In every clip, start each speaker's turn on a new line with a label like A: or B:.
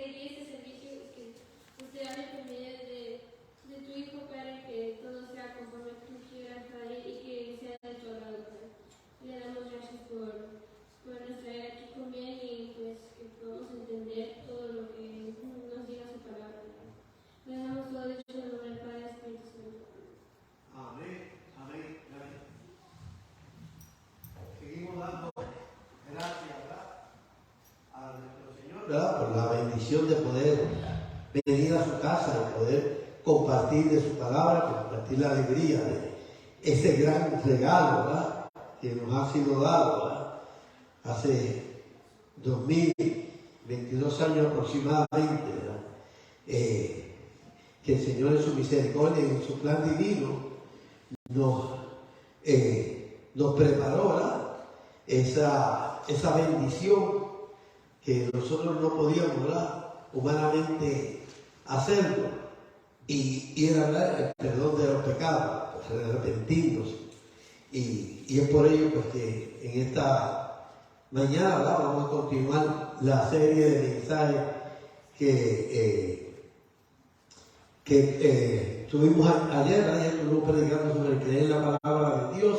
A: y este servicio que usted hace por medio de tu Hijo, Padre, que todo sea conforme tú quieras, Padre, y que sea de tu agrado, Padre. Le damos gracias por estar aquí con bien y pues que podamos entender todo lo que nos diga su palabra. Le damos todo esto en el nombre del Padre, Espíritu Santo.
B: Amén, amén, amén. Seguimos dando gracias, ¿verdad?, a nuestro Señor, ¿verdad?, por la bendición de poder venir a su casa y poder compartir de su palabra, compartir la alegría de ese gran regalo, ¿verdad?, que nos ha sido dado, ¿verdad?, hace 2022 años aproximadamente, ¿verdad?, que el Señor en su misericordia y en su plan divino nos preparó, ¿verdad?, esa bendición que nosotros no podíamos, ¿verdad?, humanamente hacerlo, y era, ¿verdad?, el perdón de los pecados, pues, arrepentirnos. Y es por ello pues que en esta mañana, ¿verdad?, vamos a continuar la serie de mensajes que tuvimos ayer, ¿verdad? Ya estuvimos predicando sobre creer en la palabra de Dios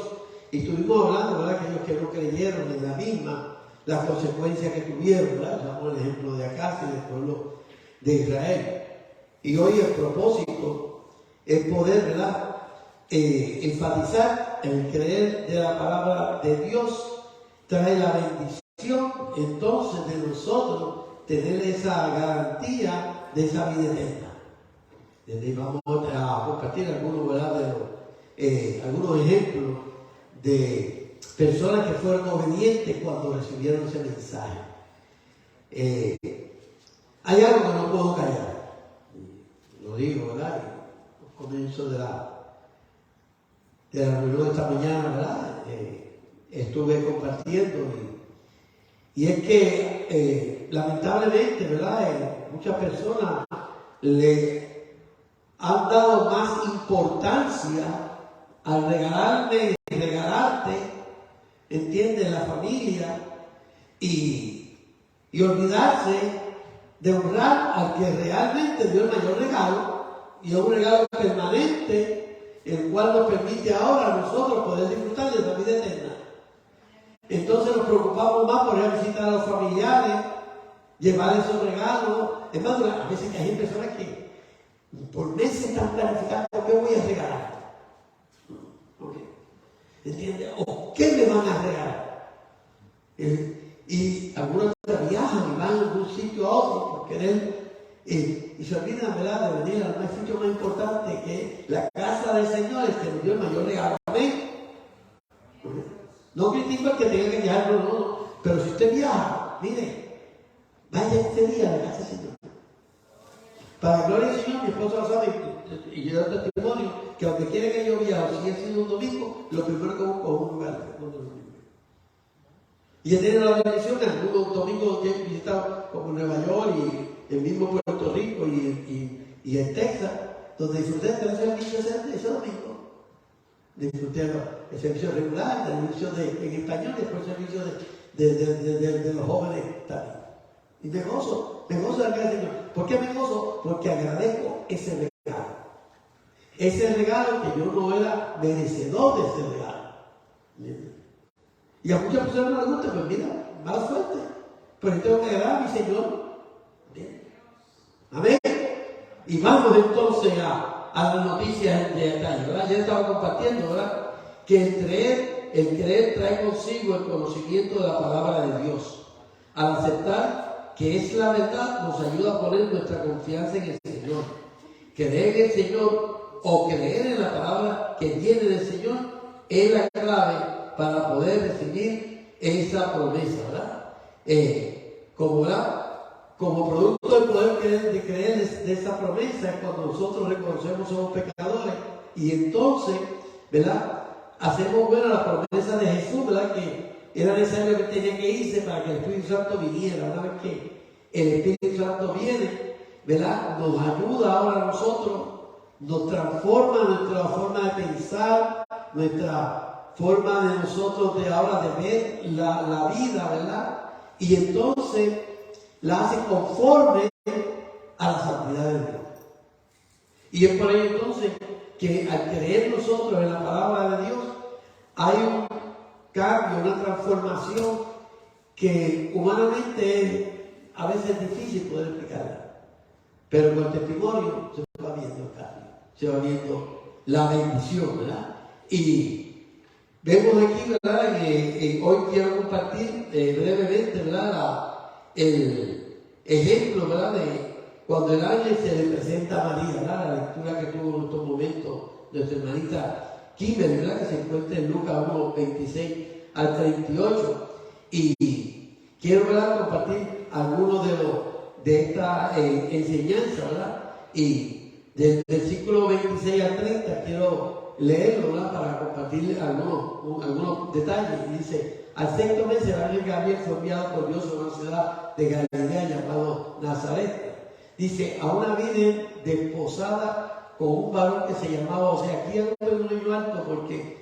B: y estuvimos hablando, ¿verdad?, que aquellos que no creyeron en la misma, las consecuencias que tuvieron, ¿verdad? Usamos el ejemplo de Acaz y del pueblo de Israel. Y hoy el propósito es poder, ¿verdad?, enfatizar el creer de la palabra de Dios trae la bendición entonces de nosotros tener esa garantía de esa vida eterna. Y vamos a compartir algunos, ¿verdad?, algunos ejemplos de personas que fueron obedientes cuando recibieron ese mensaje. Hay algo que no puedo callar, lo digo, ¿verdad?, al comienzo de la reunión de esta mañana, ¿verdad?, estuve compartiendo y es que lamentablemente, ¿verdad?, muchas personas le han dado más importancia al regalarte, ¿entiendes?, la familia y olvidarse de honrar al que realmente dio el mayor regalo, y es un regalo permanente, el cual nos permite ahora a nosotros poder disfrutar de la vida eterna. Entonces nos preocupamos más por ir a visitar a los familiares, llevar esos regalos. Es más, a veces que hay personas que por meses están planificando qué voy a regalar. ¿Okay? ¿Entiendes? ¿O qué me van a regalar? Y algunos viajan y van de un sitio a otro por querer, y se olvidan, ¿verdad?, de venir al sitio más importante, que es la casa del Señor, el que nos dio el mayor regalo. Amén. No critico al que tenga que viajar, no. Pero si usted viaja, mire, vaya este día a la casa del Señor. Para la gloria del Señor, mi esposa lo sabe, y yo doy testimonio, que aunque quiere que yo viaje, si ha sido un domingo, lo primero que busco es un lugar. Y he tenido la bendición de algunos domingos que he visitado, como Nueva York y el mismo Puerto Rico y en Texas, donde disfruté de el servicio ese domingo. Disfruté el servicio regular, el servicio en español y después el servicio de los jóvenes también. Y me gozo de la gracia del Señor. ¿Por qué me gozo? Porque agradezco ese regalo. Ese regalo que yo no era merecedor de ese regalo. Y a muchas personas no les gusta, pues mira, mala suerte. Pero yo tengo que agradar a mi Señor. Bien. Amén. Y vamos entonces a las noticias de detalle, ¿verdad? Ya estaba compartiendo, ¿verdad?, que el creer trae consigo el conocimiento de la palabra de Dios. Al aceptar que es la verdad, nos ayuda a poner nuestra confianza en el Señor. Creer en el Señor o creer en la palabra que viene del Señor es la clave para poder recibir esa promesa, ¿verdad? Como producto del poder creer de esa promesa es cuando nosotros reconocemos que somos pecadores y entonces, ¿verdad?, hacemos buena la promesa de Jesús, ¿verdad?, que era necesario que tenía que irse para que el Espíritu Santo viniera. Una vez que el Espíritu Santo viene, ¿verdad?, nos ayuda ahora a nosotros, nos transforma nuestra forma de pensar, nuestra forma de nosotros de ahora de ver la vida, ¿verdad? Y entonces la hace conforme a la santidad de Dios. Y es por ello entonces que al creer nosotros en la palabra de Dios, hay un cambio, una transformación que humanamente es a veces difícil poder explicarla. Pero con el testimonio se va viendo el cambio, se va viendo la bendición, ¿verdad? Y vemos aquí, ¿verdad? Hoy quiero compartir brevemente, ¿verdad? El ejemplo, ¿verdad? De cuando el ángel se le presenta a María, ¿verdad? La lectura que tuvo en estos momentos nuestra hermanita Kimberly, ¿verdad? Que se encuentra en Lucas 1, 26 al 38. Y quiero, ¿verdad?, compartir algunos de esta enseñanza, ¿verdad? Y del versículo 26 al 30 quiero leerlo, ¿verdad?, para compartir algunos detalles. Y dice: al sexto mes el ángel Gabriel fue enviado por Dios a una ciudad de Galilea llamado Nazaret. Dice: a una virgen desposada con un varón que se llamaba. O sea, aquí hay un niño alto porque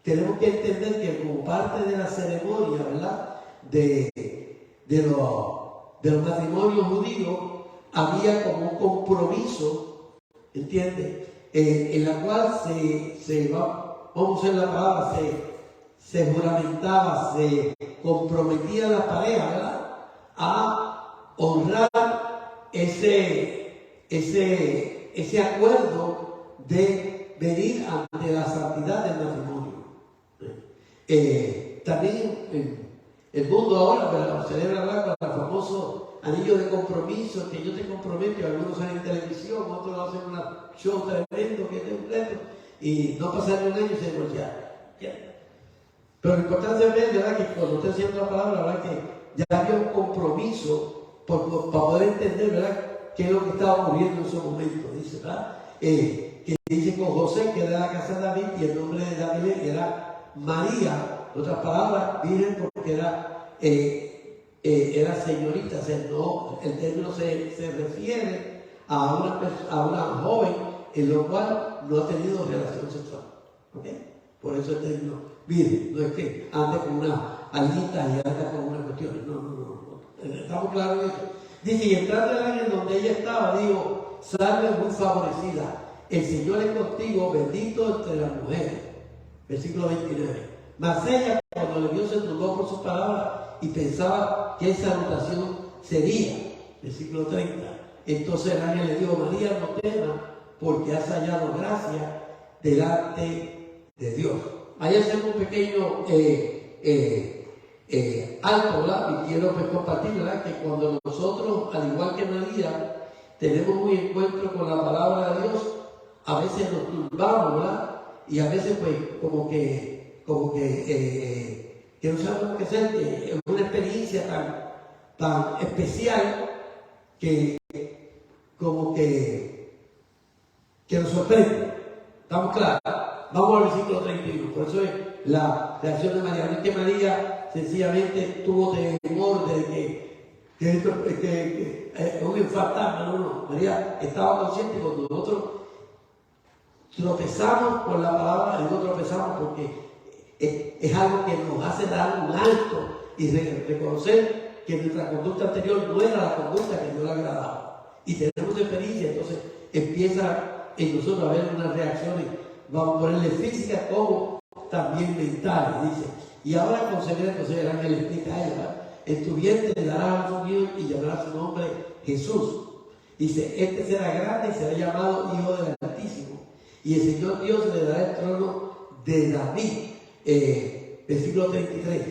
B: tenemos que entender que como parte de la ceremonia, ¿verdad?, de los matrimonios judíos, había como un compromiso, ¿entiendes? En la cual vamos a usar la palabra, se juramentaba, se comprometía la pareja, ¿verdad?, a honrar ese acuerdo de venir ante la santidad del matrimonio. También el mundo ahora, ¿verdad?, celebra, ¿verdad?, con el famoso anillo de compromiso, que yo te comprometo. Algunos salen en televisión, otros hacen un show tremendo, que es un reto, y no pasan ni un año y se divorciaron. Pero lo importante es, ¿verdad?, que cuando usted siente la palabra, ¿verdad?, que ya había un compromiso para poder entender, ¿verdad?, qué es lo que estaba ocurriendo en esos momentos. Dice, ¿verdad?, que dice con José, que era de la casa de David, y el nombre de David era María. En otras palabras, virgen, porque era señorita. O sea, no, el término se refiere a una joven en lo cual no ha tenido relación sexual. ¿Okay? Por eso el término virgen. No es que ande con una alita y ande con una cuestión. No. Estamos claros en eso. Dice: y entrando el ángel donde ella estaba, dijo: salve muy favorecida, el Señor es contigo, bendito entre las mujeres. Versículo 29. Mas ella, cuando le vio, se turbó por sus palabras y pensaba qué salutación sería. Versículo 30. Entonces el ángel le dijo: María, no temas, porque has hallado gracia delante de Dios. Ahí hacemos un pequeño alto, ¿verdad? Y quiero compartir, ¿verdad?, que cuando nosotros, al igual que María, tenemos un encuentro con la palabra de Dios, a veces nos turbamos, ¿verdad? Y a veces, pues, como que no sabemos qué hacer, que es una experiencia tan especial que como que nos sorprende. ¿Estamos claros? Vamos al versículo 31. Por eso es la reacción de María. No es que María sencillamente tuvo temor de que un fantasma. No. María estaba consciente. Cuando nosotros tropezamos con la palabra, y no tropezamos porque es algo que nos hace dar un alto y reconocer que nuestra conducta anterior no era la conducta que Dios le agradaba. Y tenemos experiencia, entonces empieza en nosotros a haber unas reacciones, vamos a ponerle físicas como también mentales, dice. Y ahora conceder, entonces el ángel le explica a ella: en tu vientre le darás un niño y llamará su nombre Jesús. Dice: este será grande y será llamado Hijo del Altísimo. Y el Señor Dios le dará el trono de David. Versículo 33.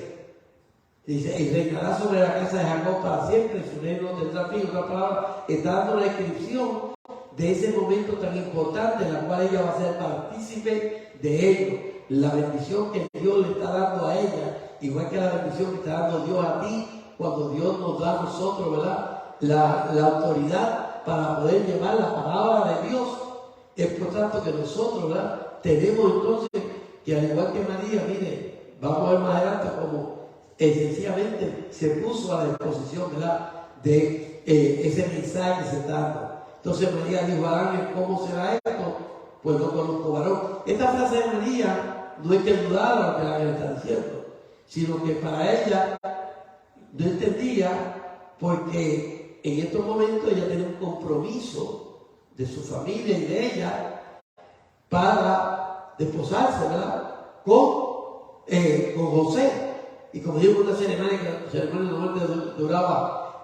B: Dice: y reinará sobre la casa de Jacob para siempre, y su reino no tendrá fin. Otra palabra, está dando la descripción de ese momento tan importante en la cual ella va a ser partícipe de ello. La bendición que Dios le está dando a ella, igual que la bendición que está dando Dios a ti, cuando Dios nos da a nosotros, ¿verdad?, la autoridad para poder llevar la palabra de Dios. Es por tanto que nosotros, ¿verdad?, tenemos entonces que, al igual que María, mire, vamos a ver más adelante cómo sencillamente se puso a la disposición, ¿verdad?, de ese mensaje que se está dando. Entonces María dijo al ángel: ¿cómo será esto? Pues no conozco varón. Esta frase de María no hay que dudar a lo que el ángel está diciendo, sino que para ella no entendía, porque en estos momentos ella tiene un compromiso de su familia y de ella para desposarse, ¿verdad? Con José. Y como digo, una ceremonia normalmente duraba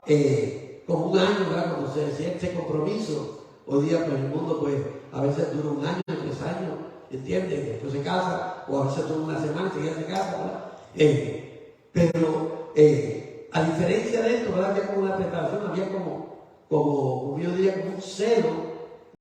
B: como un año, ¿verdad? Cuando se decía ese compromiso. Hoy día, pues, en el mundo, pues, a veces dura un año, 3 años, ¿entiendes? Después se casa, o a veces dura una semana y ya se casa, ¿verdad? Pero a diferencia de esto, ¿verdad? Que como una preparación, había como yo diría, como un celo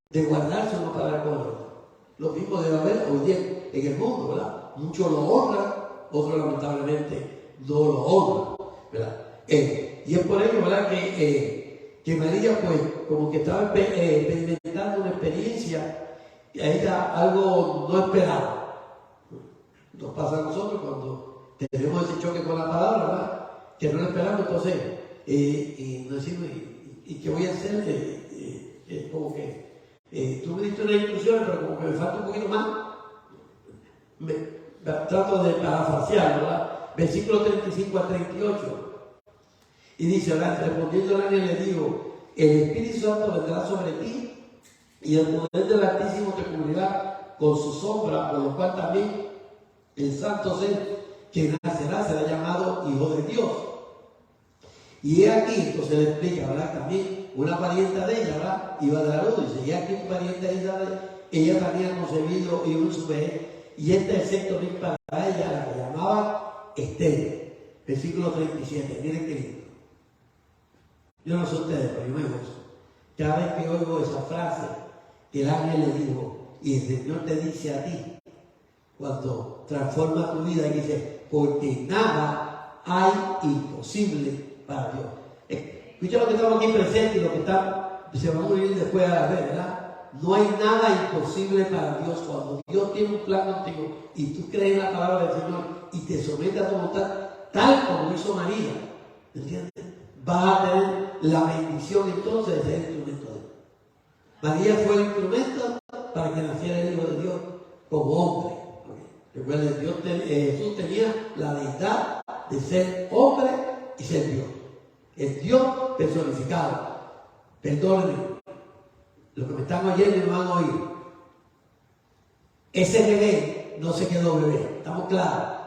B: de guardarse uno para el otro. Lo mismo debe haber hoy día en el mundo, ¿verdad? Muchos lo honran, otros lamentablemente no lo honran, ¿verdad? Y es por ello, ¿verdad? Que María, pues, como que estaba experimentando una experiencia, y a ella algo no esperaba. Nos pasa a nosotros cuando tenemos ese choque con la palabra, ¿verdad? Que no lo esperamos, entonces, y nos decimos, ¿y qué voy a hacer? Como que tú me diste una instrucción, pero como que me falta un poquito más. Trato de parafrasear, ¿verdad? Versículo 35 a 38. Y dice, ¿verdad? Respondiendo el ángel le dijo, el Espíritu Santo vendrá sobre ti y el poder del Altísimo te cubrirá con su sombra, por lo cual también el santo ser que nacerá será llamado Hijo de Dios. Y he aquí, entonces le explica, ¿verdad? También una parienta de ella, ¿verdad? Iba a dar luz, dice, y aquí un pariente de Isabel, ella también ha concebido hijo en su vejez, y este es el sexto mes para ella, la que llamaba Esther. Versículo 37, miren qué lindo. Yo no sé ustedes, pero yo me gozo. Cada vez que oigo esa frase, que el ángel le dijo, y el Señor te dice a ti, cuando transforma tu vida y dice, porque nada hay imposible para Dios. Escucha lo que estamos aquí presentes y lo que se va a morir después a la vez, ¿verdad? No hay nada imposible para Dios. Cuando Dios tiene un plan contigo y tú crees en la palabra del Señor y te sometes a tu voluntad, tal como hizo María, ¿entiendes? Vas a tener la bendición entonces de ser el instrumento de Dios. María fue el instrumento para que naciera el Hijo de Dios como hombre. Recuerden, Jesús tenía la deidad de ser hombre y ser Dios. Es Dios personificado. Perdónenme, los que me están oyendo y me van a oír. Ese bebé no se quedó bebé, ¿estamos claros?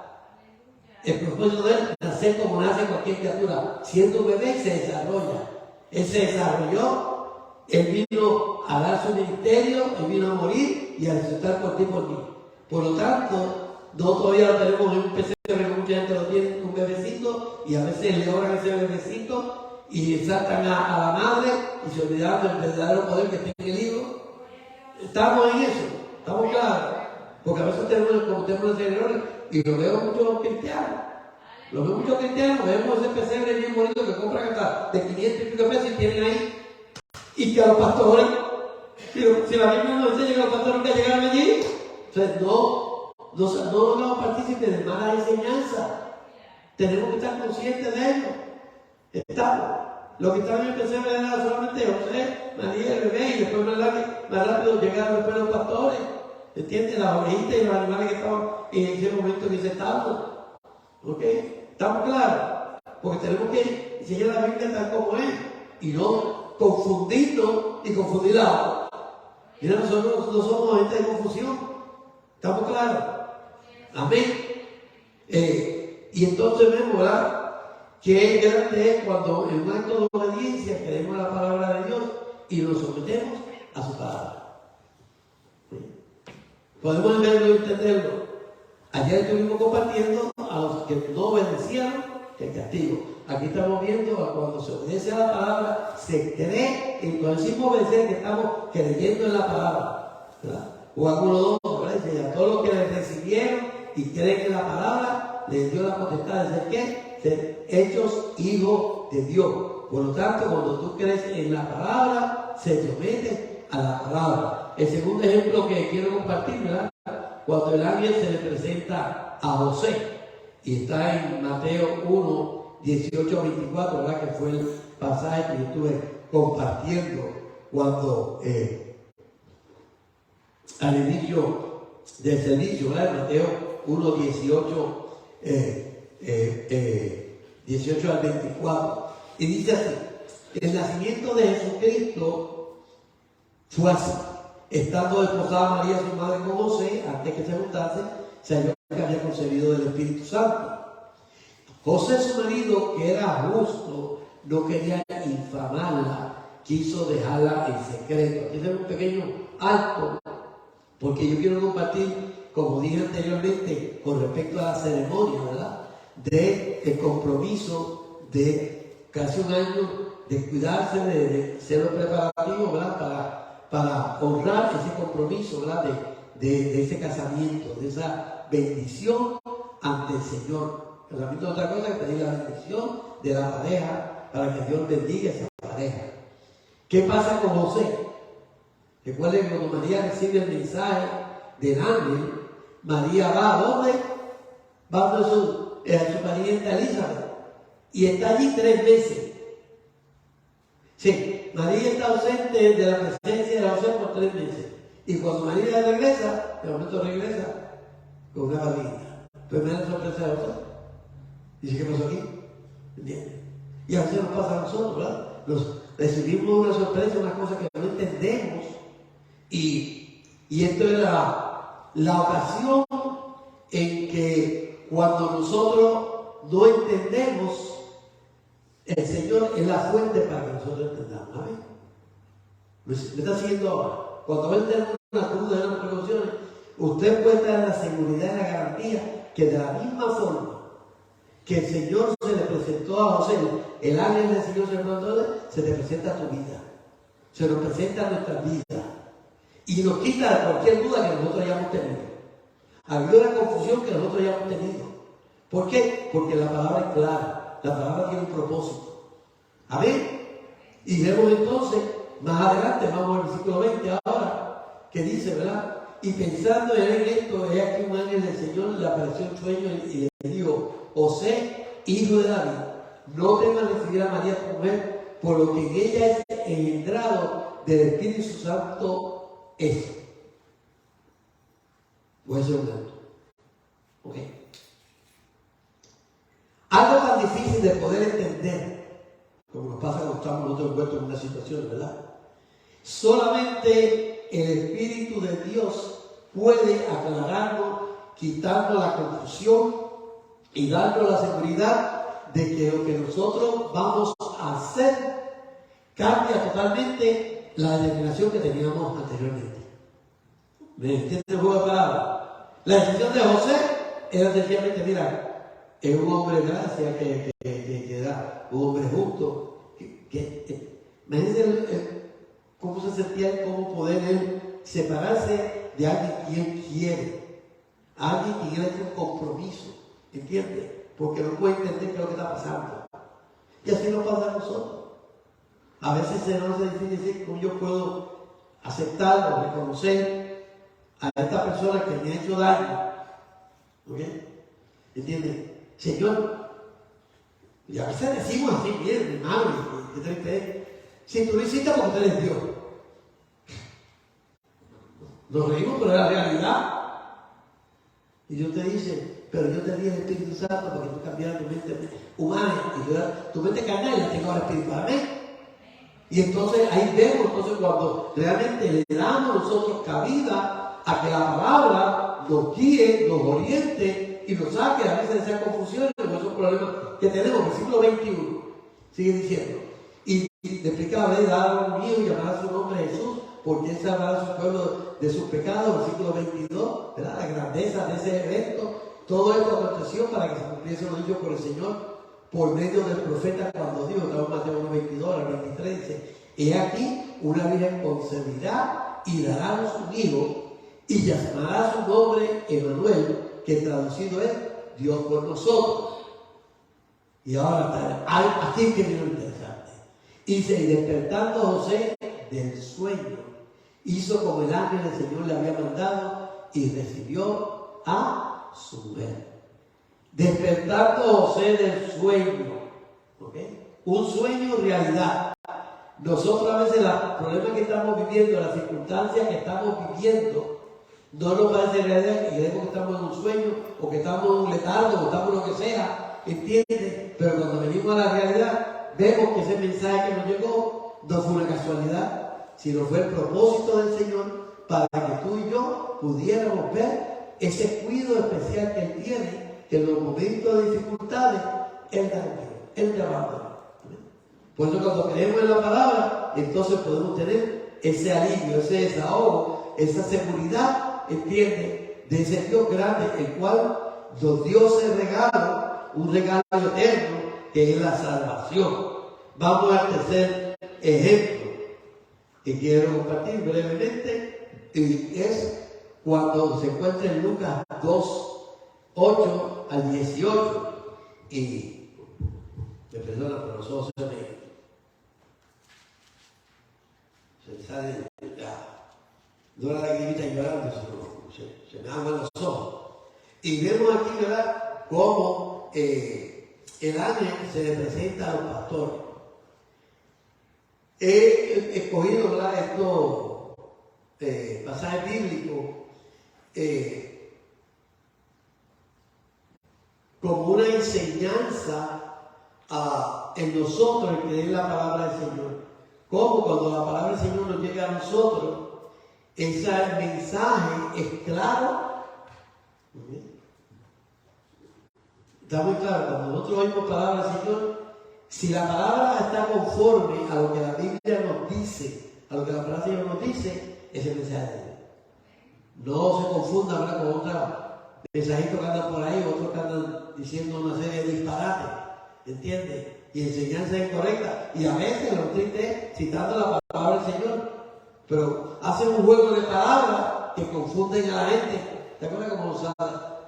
B: El propósito de él es nacer como nace cualquier criatura. Siendo bebé se desarrolla. Él se desarrolló, él vino a dar su ministerio, él vino a morir y a resucitar por ti y por mí. Por lo tanto, no todavía lo tenemos en un pesebre, que mucha gente lo tiene, un bebecito, y a veces le oran a ese bebecito y saltan a la madre y se olvidaron del verdadero poder que tiene el hijo. Estamos en eso, estamos claros. Porque a veces tenemos errores y lo veo muchos cristianos. Lo veo muchos cristianos, vemos ese pesebre bien bonito que compran hasta de 500 y pico pesos y tienen ahí. Y que a los pastores, si la Biblia nos enseña que los pastores nunca llegaron allí, entonces no nos partícipes de mala enseñanza. Tenemos que estar conscientes de ello. Estamos. Lo que estaban en el pesebre era solamente José, María, el bebé, y después más rápido llegaron después los pastores. ¿Entiendes? Las ovejitas y los animales que estaban en ese momento en ese estado. ¿Ok? ¿Estamos claros? Porque tenemos que enseñar la Biblia tal como es y no confundirnos y confundir a otros. Mira, nosotros no somos gente de confusión. ¿Estamos claros? Amén. Y entonces vemos, ¿verdad? Qué grande es cuando en un acto de obediencia queremos la palabra de Dios y nos sometemos a su palabra. Podemos verlo y entenderlo. Ayer estuvimos compartiendo a los que no obedecieron el castigo. Aquí estamos viendo a cuando se obedece a la palabra, se cree, y cuando decimos obedecer, que estamos creyendo en la palabra, ¿verdad? Juan 1:2, ¿verdad? Dice, a todos los que le recibieron y creen en la palabra, les dio la potestad de ser ¿qué? Ser hechos hijos de Dios. Por lo tanto, cuando tú crees en la palabra, se somete a la palabra. El segundo ejemplo que quiero compartir, ¿verdad? Cuando el ángel se le presenta a José, y está en Mateo 1, 18 a 24, ¿verdad? Que fue el pasaje que yo estuve compartiendo cuando al inicio del servicio, ¿verdad? Mateo 1, 18 al 24. Y dice así, El nacimiento de Jesucristo fue así. Estando desposada María, su madre, con José, antes que se juntase, se halló que había concebido del Espíritu Santo. José, su marido, que era justo, no quería infamarla, quiso dejarla en secreto. Aquí tenemos un pequeño alto, porque yo quiero compartir, como dije anteriormente, con respecto a la ceremonia, ¿verdad? De compromiso de casi un año de cuidarse, de ser los preparativos, ¿verdad? Para honrar ese compromiso, ¿verdad? De ese casamiento, de esa bendición ante el Señor. Casamiento es otra cosa que pedir la bendición de la pareja para que Dios bendiga a esa pareja. ¿Qué pasa con José? Recuerden que cuando María recibe el mensaje del ángel, María va ¿a dónde? Va a su pariente Elizabeth y está allí 3 meses. Sí, María está ausente de la presencia de José por 3 meses. Y cuando María regresa, de momento regresa con una barriga. Primera sorpresa de José. Dice, ¿qué pasó aquí? ¿Entiendes? Y a veces nos pasa a nosotros, ¿verdad? Recibimos una sorpresa, una cosa que no entendemos. Y esto es la ocasión en que cuando nosotros no entendemos, el Señor es la fuente para que nosotros entendamos. ¿Amén? ¿Me está siguiendo ahora? Cuando Él tiene una duda de unas precauciones, usted puede tener la seguridad y la garantía que de la misma forma que el Señor se le presentó a José, el ángel del Señor se te presenta a tu vida, se nos presenta a nuestra vida y nos quita cualquier duda que nosotros hayamos tenido, había una confusión que nosotros hayamos tenido. ¿Por qué? Porque la palabra es clara, la palabra tiene un propósito. Amén. Y vemos entonces, más adelante, vamos al versículo 20 ahora, que dice, ¿verdad? Y pensando en esto, he aquí un ángel del Señor le apareció en sueño y le dijo, José, hijo de David, no temas recibir a María tu mujer, por lo que en ella es engendrado del Espíritu Santo es. Puede ser un alto. ¿Ok? Algo tan difícil de poder entender, como nos pasa cuando estamos nosotros envueltos en una situación, ¿verdad? Solamente el Espíritu de Dios puede aclararnos, quitarnos la confusión y darnos la seguridad de que lo que nosotros vamos a hacer cambia totalmente la determinación que teníamos anteriormente. ¿Me entienden el juego de palabras? La decisión de José era sencillamente, mira, es un hombre de gracia que da, un hombre justo. Imagínense cómo se sentía él, cómo poder él separarse de alguien quien quiere, alguien quien él tiene un compromiso, ¿entiendes? Porque no puede entender qué es lo que está pasando. Y así nos pasa a nosotros. A veces se nos hace difícil decir cómo yo puedo aceptar o reconocer a esta persona que me ha hecho daño. ¿Ok? ¿Entiendes? Señor, y a veces decimos así, bien, hermano, ¿qué te crees? Si tú lo hiciste porque tú eres Dios. Nos reímos, pero es la realidad. Y Dios te dice, pero yo te di el Espíritu Santo para que tú cambiaras tu mente humana y tu mente carnal la tengo ahora espiritualmente. Y entonces ahí vemos, cuando realmente le damos nosotros cabida a que la palabra nos guíe, nos oriente y nos saque a veces de esas confusiones o esos problemas que tenemos. Versículo 21 sigue diciendo, y le explicaba, le dará un hijo y llamará su nombre Jesús, porque él salvará a su pueblo de sus pecados. Versículo 22, ¿verdad? La grandeza de ese evento. Todo esto aconteció para que se cumpliese lo dicho por el Señor por medio del profeta cuando dijo, estamos en Mateo 1:22 al 23, dice, he aquí una virgen concebirá y dará a luz un hijo y llamará su nombre Emmanuel, que traducido es Dios con nosotros. Y ahora aquí que viene lo interesante. Dice, y despertando José del sueño, hizo como el ángel del Señor le había mandado y recibió a su mujer. Despertando José del sueño, ¿okay? Un sueño realidad. Nosotros a veces los problemas que estamos viviendo, las circunstancias que estamos viviendo, no nos parece realidad y creemos que estamos en un sueño o que estamos en un letargo o estamos en lo que sea, ¿entiendes? Pero cuando venimos a la realidad, vemos que ese mensaje que nos llegó no fue una casualidad, sino fue el propósito del Señor para que tú y yo pudiéramos ver ese cuidado especial que Él tiene, que en los momentos de dificultades Él da Él te abandona. Por eso cuando creemos en la palabra, entonces podemos tener ese alivio, ese desahogo, esa seguridad, ¿entiende? De ese Dios grande, el cual nos dio ese regalo, un regalo eterno, que es la salvación. Vamos al tercer ejemplo que quiero compartir brevemente, y es cuando se encuentra en Lucas 2, 8 al 18, y me perdona, pero los ojos se me salen, no era la lagrimita llorando, sino se me aguan los ojos. Y vemos aquí, ¿verdad?, cómo el ángel se le presenta a los pastores. He escogido, ¿verdad?, estos pasajes bíblicos como una enseñanza en nosotros el creer la palabra del Señor. Como cuando la palabra del Señor nos llega a nosotros, ese mensaje es claro. Está muy claro, cuando nosotros oímos palabra del Señor, si la palabra está conforme a lo que la Biblia nos dice, a lo que la palabra del Señor nos dice, ese mensaje de Dios. No se confunda, ¿verdad?, con otros mensajitos que andan por ahí, otros que andan diciendo una serie de disparates, ¿entiendes? Y enseñanza incorrecta. Y a veces lo triste es citando la palabra del Señor, pero hacen un juego de palabras que confunden a la gente. ¿Te acuerdas cómo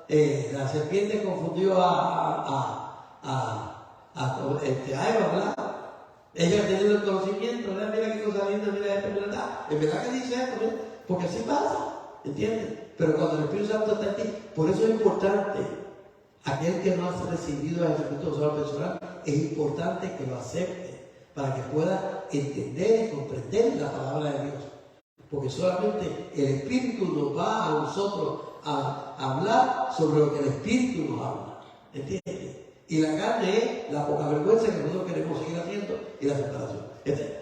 B: la serpiente confundió a Eva, ¿verdad? Ella teniendo el conocimiento, ¿verdad? Mira qué cosa linda, mira esto, ¿verdad? Es verdad que dice esto, ¿verdad? Porque así pasa, ¿entiendes? Pero cuando el Espíritu Santo está en ti, por eso es importante, aquel que no ha recibido a Jesucristo como Salvador personal, es importante que lo acepte para que pueda entender y comprender la palabra de Dios. Porque solamente el Espíritu nos va a nosotros a hablar sobre lo que el Espíritu nos habla, ¿entiendes? Y la carne es la poca vergüenza que nosotros queremos seguir haciendo y la separación.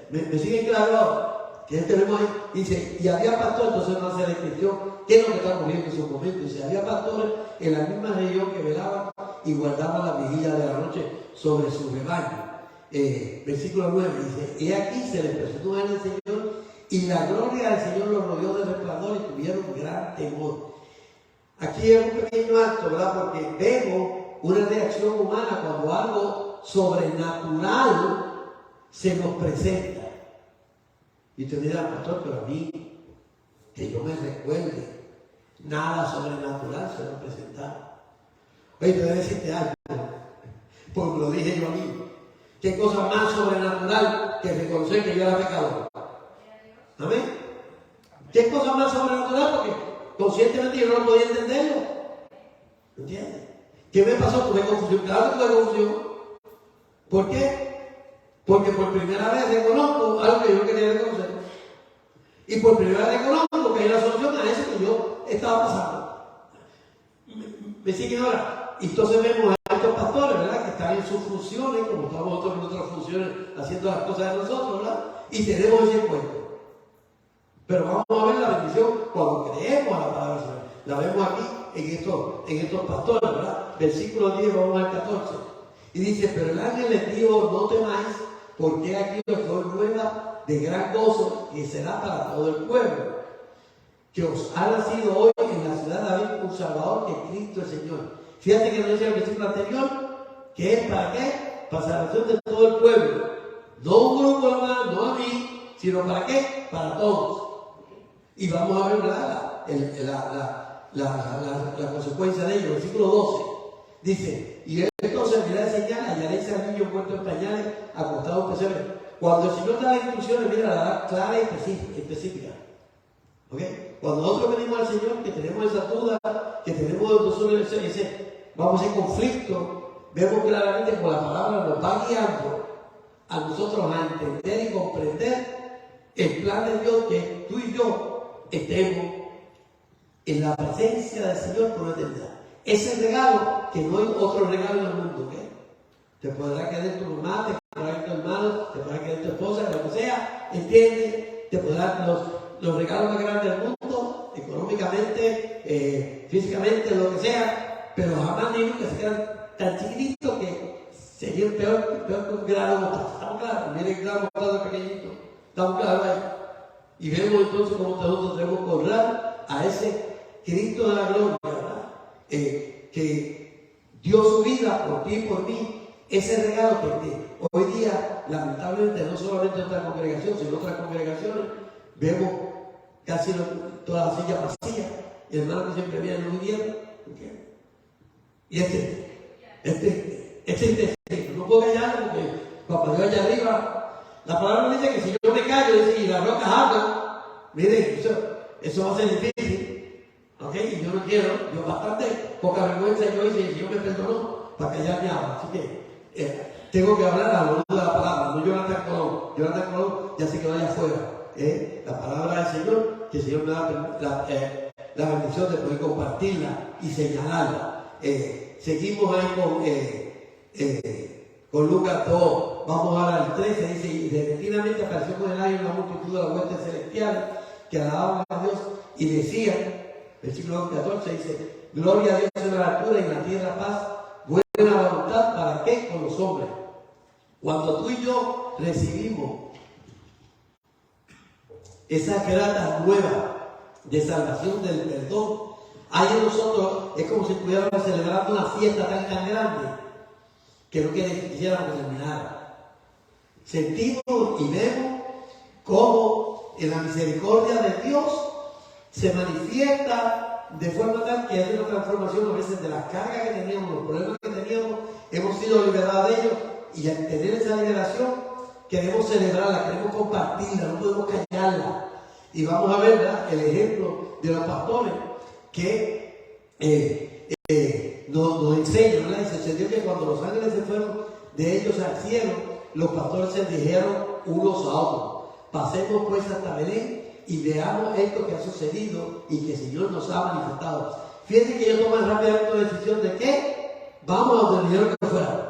B: ¿Me siguen claro ahora? Que tenemos ahí, dice, y había pastores, entonces no hace la descripción, ¿qué es lo que está ocurriendo en su momento? Dice, había pastores en la misma región que velaban y guardaban la vigilia de la noche sobre su rebaño. Versículo 9 dice, he aquí se les presentó el Señor y la gloria del Señor los rodeó de resplandor y tuvieron gran temor. Aquí es un pequeño acto, ¿verdad? Porque vemos una reacción humana cuando algo sobrenatural se nos presenta. Y usted dirá, pastor, pero a mí, que yo me recuerde, nada sobrenatural se nos presenta. Oye, te voy a decirte algo, porque lo dije yo a mí. ¿Qué cosa más sobrenatural que reconocer que yo era pecador? ¿Amén? ¿Qué cosa más sobrenatural? Porque conscientemente yo no lo podía entenderlo. ¿Entiendes? ¿Qué me pasó? Tuve confusión. Claro que tuve confusión. ¿Por qué? Porque por primera vez reconozco algo que yo no quería reconocer. Y por primera vez reconozco que hay una solución a eso que yo estaba pasando. ¿Me siguen ahora? Y entonces vemos a estos pastores, ¿verdad?, que están en sus funciones, como estamos nosotros en nuestras funciones haciendo las cosas de nosotros, ¿verdad? Y tenemos ese encuentro. Pero vamos a ver la bendición cuando creemos a la palabra del Señor. La vemos aquí en estos pastores, ¿verdad? Versículo 10, vamos al 14. Y dice, pero el ángel les dijo, no temáis, porque aquí os doy nueva de gran gozo, que será para todo el pueblo, que os ha nacido hoy en la ciudad de David un Salvador, que es Cristo el Señor. Fíjate que nos dice el versículo anterior, que es ¿para qué? Para salvación de todo el pueblo. No un grupo nomás, no a mí, sino ¿para qué? Para todos. Y vamos a ver, ¿verdad?, la consecuencia de ello. Versículo 12 dice, y esto servirá de señal, hallaréis al niño muerto en pañales, acostado en pesebre. Cuando el Señor da las instrucciones, mira, la da clara y específica. ¿Okay? Cuando nosotros venimos al Señor, que tenemos esa duda, que tenemos nosotros ese conflicto, vemos claramente que la palabra nos va guiando a nosotros a entender y comprender el plan de Dios, que tú y yo estemos en la presencia del Señor por la eternidad. Ese regalo que no hay otro regalo en el mundo, ¿okay? Te podrá quedar tu mamá, te podrá querer tu hermano, te podrá querer tu esposa, lo que sea, entiende, te podrán los regalos más grandes del mundo, económicamente, físicamente, lo que sea, pero jamás ni nunca se quedan tan chiquititos que serían peor que un grano de mostaza. ¿Estamos claros? Miren el grano de mostaza pequeñito. ¿Estamos claros ahí? Y vemos entonces cómo nosotros debemos honrar a ese Cristo de la gloria, ¿verdad? Que dio su vida por ti y por mí. Ese regalo que hoy día, lamentablemente, no solamente en nuestra congregación, sino en otras congregaciones, vemos casi todas las sillas vacías. Y hermanos que siempre vienen no vinieron. Y no puedo callarlo porque papá Dios allá arriba, la palabra dice que si yo me callo y las rocas hablan, miren, eso va a ser difícil, ¿ok? Y yo no quiero, yo bastante poca vergüenza yo hice y el Señor me perdonó para callar mi alma, así que tengo que hablar a lo largo de la palabra, no Jonathan Colón ya sé que vaya afuera, la palabra del Señor, que el Señor me da la bendición de poder compartirla y señalarla. Seguimos ahí con Lucas 2, vamos ahora al 13, dice, y repentinamente apareció con el aire una multitud de las huestes celestiales que alababan a Dios y decían, versículo 14 dice, gloria a Dios en la altura y en la tierra paz, buena voluntad, ¿para qué? Con los hombres. Cuando tú y yo recibimos esa grata nueva de salvación del perdón, hay en nosotros, es como si estuviéramos celebrando una fiesta tan grande que no quisiéramos terminar. Sentimos y vemos cómo en la misericordia de Dios se manifiesta de forma tal que hace una transformación a veces de las cargas que teníamos, los problemas que teníamos, hemos sido liberados de ellos y al tener esa liberación queremos celebrarla, queremos compartirla, no podemos callarla. Y vamos a ver, ¿verdad?, el ejemplo de los pastores que nos enseñan, ¿verdad? Y sucedió que cuando los ángeles se fueron de ellos al cielo, los pastores se dijeron unos a otros, pasemos pues hasta Belén y veamos esto que ha sucedido y que el Señor nos ha manifestado. Fíjense que ellos toman rápidamente la decisión de que vamos a donde dijeron que fuera.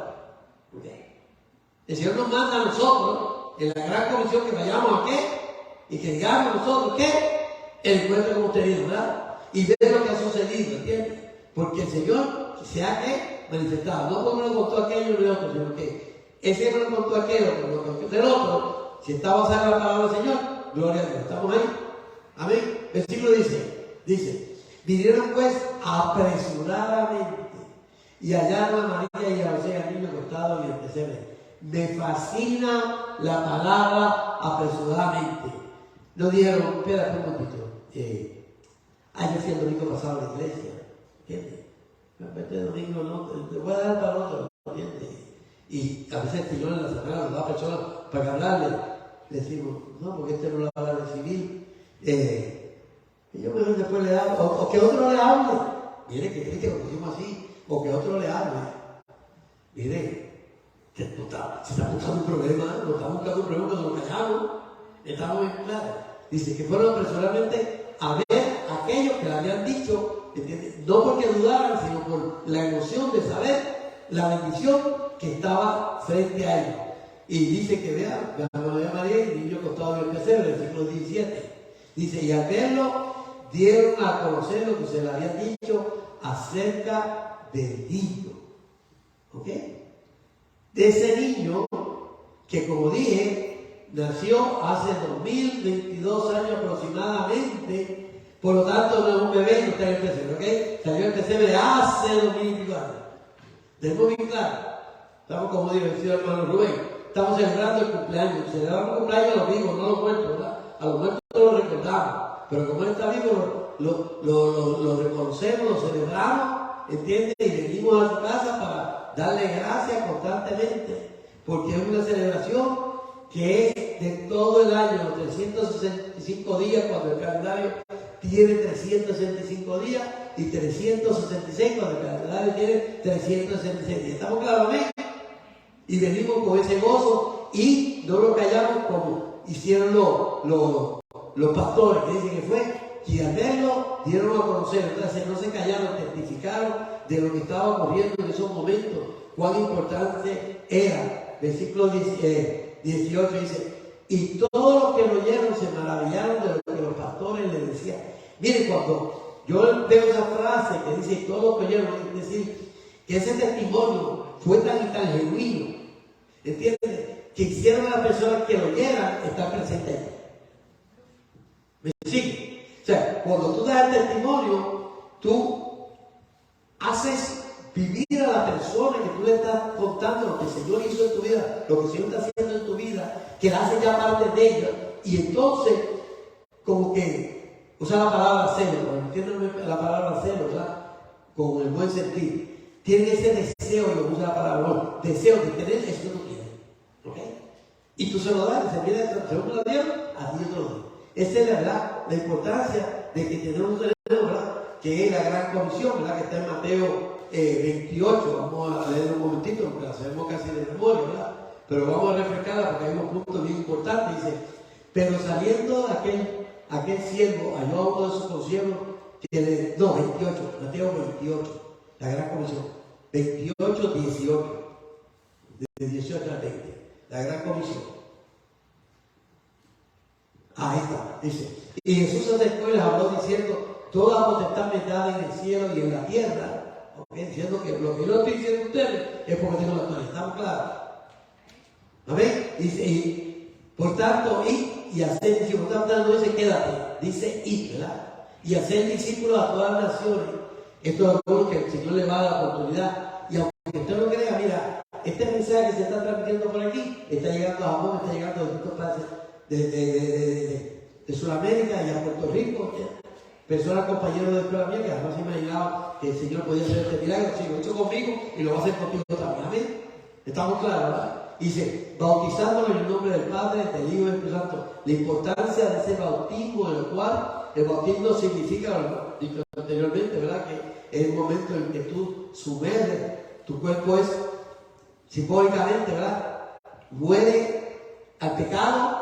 B: El Señor nos manda a nosotros en la gran comisión que vayamos a qué y que digamos nosotros que el encuentro que hemos tenido, ¿verdad? Y ver lo que ha sucedido, ¿entiendes? Porque el Señor se ha manifestado, no como lo contó aquello ni el otro, sino que ese me lo contó aquello, pero lo contó el otro, si está basada en la palabra del Señor, gloria a Dios. ¿Estamos ahí? Amén. Versículo dice, vinieron pues apresuradamente y hallaron a María y a José y al niño acostado en el pesebre. Me fascina la palabra apresuradamente. No dijeron, espérate un momentito. Yo fui el domingo pasado a la iglesia. ¿Entiendes? Este domingo no, te voy a dar para otro. ¿Entiendes? Y a veces el Señor en la semana nos da personas para hablarle. Le decimos, no, porque este no la va a recibir. Y yo mejor después le hablo. O que otro le hable. Mire, que triste que lo pusimos así. O que otro le hable. Mire. Si estamos buscando un problema, no estamos buscando un problema cuando nos callamos, estamos bien claros. Dice que fueron apresuradamente a ver aquellos que le habían dicho, ¿entiendes? No porque dudaran, sino por la emoción de saber la bendición que estaba frente a ellos. Y dice que vean a María y el niño acostado en el pesebre, versículo 17. Dice, y al verlo, dieron a conocer lo que se le habían dicho acerca del niño. ¿Ok? De ese niño que, como dije, nació hace 2022 años aproximadamente, por lo tanto no es un bebé y no está en el pesebre, ¿ok? Salió el pesebre hace 2022 años. Tenemos bien claro. Estamos, como dijo el hermano Rubén, estamos celebrando el cumpleaños. Celebramos el cumpleaños a los vivos, no a los muertos, ¿verdad? A los muertos no lo recordamos, pero como él está vivo, lo reconocemos, lo celebramos, ¿entiendes? Y venimos a su casa para darle gracias constantemente, porque es una celebración que es de todo el año, 365 días, cuando el calendario tiene 365 días, y 366 cuando el calendario tiene 366 días. ¿Estamos claros, amén? Y venimos con ese gozo y no lo callamos como hicieron los pastores, que dicen que fue, y al verlo dieron a conocer. Entonces no se callaron, testificaron de lo que estaba ocurriendo en esos momentos, cuán importante era versículo 18 dice, y todos los que lo oyeron se maravillaron de lo que los pastores les decían. Miren, cuando yo veo esa frase que dice, y todos los que oyeron, es decir, que ese testimonio fue tan y tan genuino, ¿entiendes? Que hicieron a las personas que lo oyeran estar presentes ahí. ¿Me sigue? O sea, cuando tú das el testimonio, tú haces vivir a la persona que tú le estás contando lo que el Señor hizo en tu vida, lo que el Señor está haciendo en tu vida, que la hace ya parte de ella, y entonces, como que, usa la palabra celo, ¿entienden la palabra celo, verdad? Con el buen sentido. Tienen ese deseo, y usa la palabra, bueno, deseo de tener eso que tú quieres, ¿ok? Y tú se lo das, y se viene, según me lo dieron, a ti yo te lo doy. Esa es la verdad, la importancia de que tenemos, ¿verdad? Que es la gran comisión, ¿verdad? Que está en Mateo 28, vamos a leer un momentito porque la sabemos casi de memoria, ¿verdad? Pero vamos a refrescarla porque hay unos puntos bien importantes. Dice, pero saliendo aquel siervo, halló a uno de sus consiervos que le, no, 28, Mateo 28, la gran comisión, 28, 18, de 18 a 20, la gran comisión. Ahí está, dice, y Jesús se acercó y les habló diciendo, toda potestad me dada en el cielo y en la tierra. Okay, diciendo que lo que yo estoy diciendo a ustedes es porque tengo la autoridad. ¿Estamos claros? ¿Amén? Dice, y por tanto, y hacer discípulos. Por tanto, no dice quédate, dice ¿verdad? Y hacer discípulos a todas las naciones. Esto es algo que el Señor le va a dar la oportunidad. Y aunque usted no crea, mira, este mensaje que se está transmitiendo por aquí está llegando a Japón, está llegando a distintos países de Sudamérica y a Puerto Rico. Personas, compañeros de escuela mía, que jamás se imaginaba que el Señor podía hacer este milagro. Sí, lo hizo conmigo y lo va a hacer contigo también. Amén. Estamos claros, ¿verdad? Dice, bautizándolo en el nombre del Padre, del Hijo y del Espíritu Santo. La importancia de ese bautismo, en el cual el bautismo significa, lo dicho anteriormente, ¿verdad? Que es el momento en que tú sumerges, tu cuerpo es simbólicamente, ¿verdad? Muere al pecado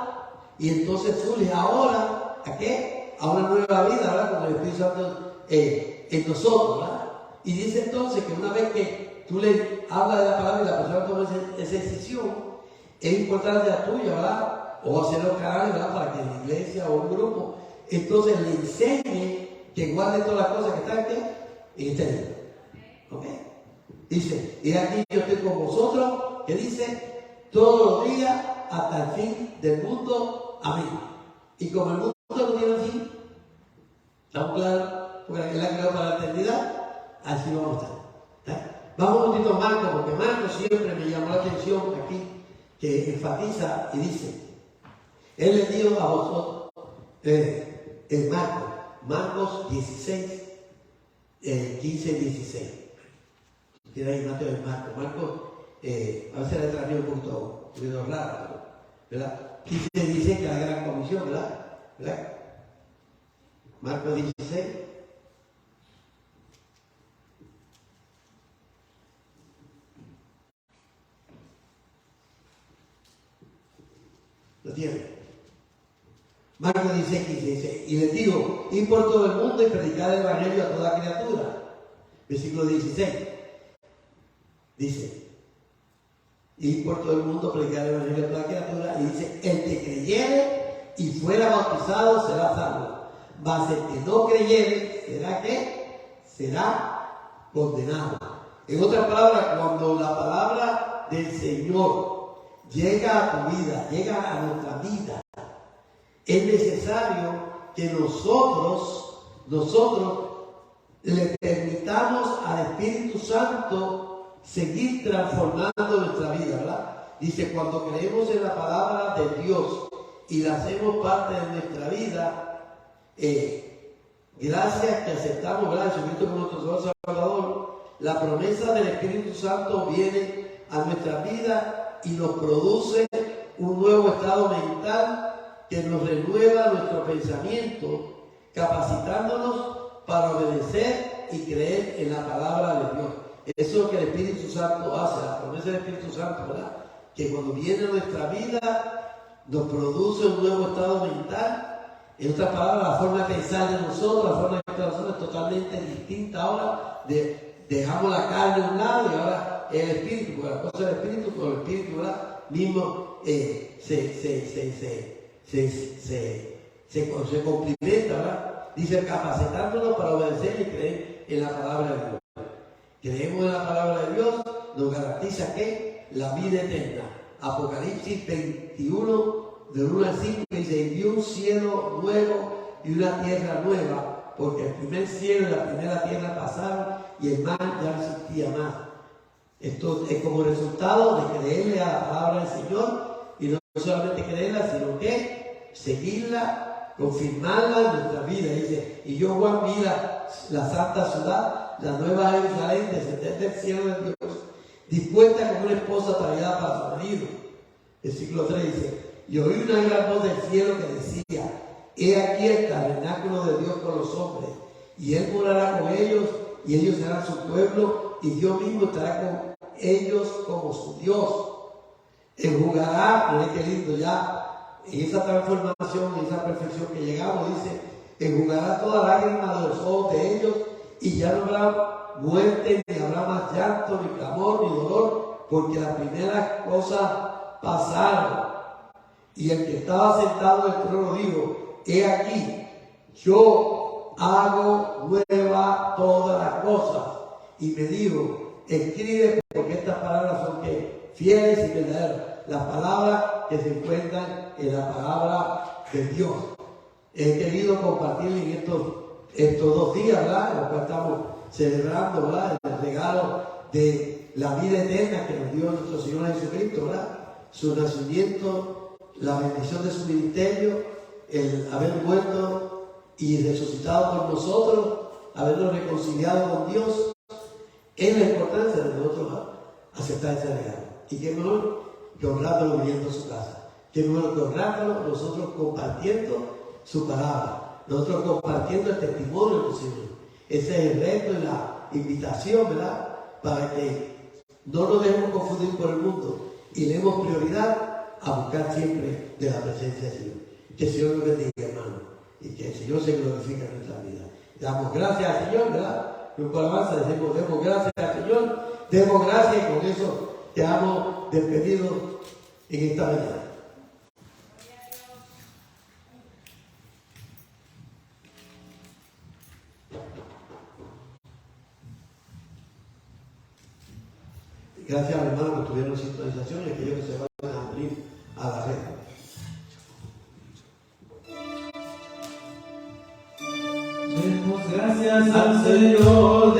B: y entonces surge ahora, ¿a qué? A una nueva vida, ¿verdad? Con el Espíritu Santo en nosotros, ¿verdad? Y dice entonces que una vez que tú le hablas de la palabra y la persona toma esa decisión, es importante la tuya, ¿verdad? O hacer los canales, ¿verdad? Para que la iglesia o un grupo, entonces le enseñe que guarde todas las cosas que están aquí en este libro. ¿Ok? Dice, y aquí yo estoy con vosotros, que dice, todos los días hasta el fin del mundo. Amén. Y como el mundo no tiene fin, ¿estamos claros? Porque Él ha creado para la eternidad, así vamos a estar. Vamos un poquito a Marcos, porque Marcos siempre me llamó la atención aquí, que enfatiza y dice, Él les dijo a vosotros, en Marcos 16, 15 y 16. Tiene ahí Mateo y Marcos, a veces la letra un poquito raro, ¿verdad? 15 y 16, que es la gran comisión, ¿verdad? Marcos 16. ¿Lo tiene? Marcos 16, 15 dice, y les digo, ir por todo el mundo y predicar el evangelio a toda criatura. Versículo 16. Dice, ir por todo el mundo, predicar el evangelio a toda criatura, y dice, el que creyere y fuera bautizado será salvo. Mas el que no creyere, ¿será qué? Será condenado. En otras palabras, cuando la palabra del Señor llega a tu vida, llega a nuestra vida, es necesario que nosotros le permitamos al Espíritu Santo seguir transformando nuestra vida, ¿verdad? Dice, cuando creemos en la palabra de Dios y la hacemos parte de nuestra vida, gracias que aceptamos, ¿verdad?, Jesucristo como nuestro Señor Salvador, la promesa del Espíritu Santo viene a nuestra vida y nos produce un nuevo estado mental que nos renueva nuestro pensamiento, capacitándonos para obedecer y creer en la palabra de Dios. Eso es lo que el Espíritu Santo hace, la promesa del Espíritu Santo, ¿verdad? Que cuando viene a nuestra vida nos produce un nuevo estado mental. En otras palabras, la forma de pensar de nosotros, la forma de actuar de nosotros es totalmente distinta ahora. Dejamos la carne a un lado y ahora el Espíritu, porque la cosa del Espíritu, con el Espíritu, ¿verdad? mismo se complementa, ¿verdad? Dice, capacitándonos para obedecer y creer en la palabra de Dios. Creemos en la palabra de Dios, nos garantiza que la vida eterna. Apocalipsis 21, del 1 al 5, dice, y vio un cielo nuevo y una tierra nueva, porque el primer cielo y la primera tierra pasaron y el mar ya no existía más. Esto es como resultado de creerle a la palabra del Señor, y no solamente creerla, sino que seguirla, confirmarla en nuestra vida. Dice, y yo, Juan, vi la santa ciudad, la nueva Jerusalén, descender del cielo de Dios, dispuesta como una esposa traída para su marido. Versículo 3 dice, y oí una gran voz del cielo que decía, he aquí el tabernáculo de Dios con los hombres, y Él morará con ellos, y ellos serán su pueblo, y Dios mismo estará con ellos como su Dios. Enjugará, miren qué lindo, ya en esa transformación, en esa perfección que llegamos, dice, enjugará toda lágrima de los ojos de ellos, y ya no habrá muerte, ni habrá más llanto, ni clamor, ni dolor, porque las primeras cosas pasaron. Y el que estaba sentado en el trono dijo, he aquí, yo hago nueva todas las cosas. Y me dijo, escribe, porque estas palabras son que fieles y verdaderas, las palabras que se encuentran en la palabra de Dios. He querido compartir en estos 2 días, ¿verdad?, los cuales estamos celebrando, ¿verdad?, el regalo de la vida eterna que nos dio nuestro Señor Jesucristo, ¿verdad?, su nacimiento, la bendición de su ministerio, el haber muerto y resucitado por nosotros, habernos reconciliado con Dios. Es la importancia de nosotros aceptar ese regalo. Y qué mejor que honrarlo viniendo a su casa. Qué mejor que honrarlo nosotros compartiendo su palabra, nosotros compartiendo el testimonio del Señor. Ese es el reto y la invitación, ¿verdad?, para que no nos dejemos confundir por el mundo y le demos prioridad a buscar siempre de la presencia del Señor. Que el Señor nos bendiga, hermano, y que el Señor se glorifique en nuestra vida. Damos gracias al Señor, ¿verdad? Con alabanza decimos, demos gracias al Señor, demos gracias, y con eso quedamos despedidos en esta mañana. Gracias a los hermanos que tuvieron sintonización y a aquellos que se van a abrir a la red.
C: Demos gracias al Señor.